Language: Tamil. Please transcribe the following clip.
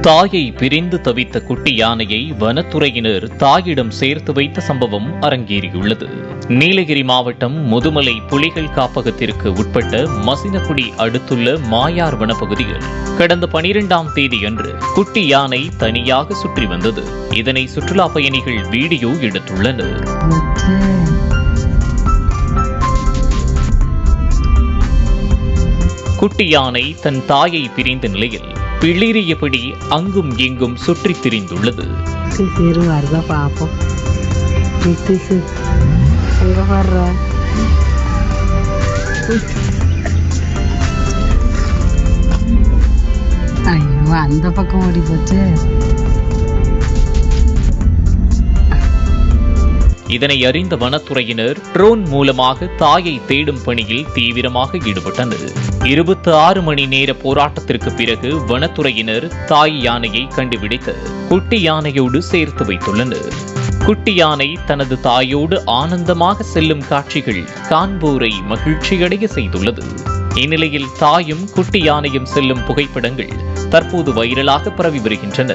தாயை பிரிந்து தவித்த குட்டி யானையை வனத்துறையினர் தாயிடம் சேர்த்து வைத்த சம்பவம் அரங்கேறியுள்ளது. நீலகிரி மாவட்டம் முதுமலை புலிகள் காப்பகத்திற்கு உட்பட்ட மசினகுடி அடுத்துள்ள மாயார் வனப்பகுதியில் கடந்த 12ஆம் தேதியன்று குட்டி யானை தனியாக சுற்றி வந்தது. இதனை சுற்றுலா பயணிகள் வீடியோ எடுத்துள்ளனர். குட்டி யானை தன் தாயை பிரிந்த நிலையில் பிளிறியபடி அங்கும் இங்கும் சுற்றித் திரிந்துள்ளது. அந்த பக்கம் ஓடி போச்சு. இதனை அறிந்த வனத்துறையினர் ட்ரோன் மூலமாக தாயை தேடும் பணியில் தீவிரமாக ஈடுபட்டனர். 26 மணி நேர போராட்டத்திற்கு பிறகு வனத்துறையினர் தாய் யானையை கண்டுபிடித்து குட்டி யானையோடு சேர்த்து வைத்துள்ளனர். குட்டி யானை தனது தாயோடு ஆனந்தமாக செல்லும் காட்சிகள் காண்போரை மகிழ்ச்சியடைய செய்துள்ளது. இந்நிலையில் தாயும் குட்டி யானையும் செல்லும் புகைப்படங்கள் தற்போது வைரலாக பரவி வருகின்றன.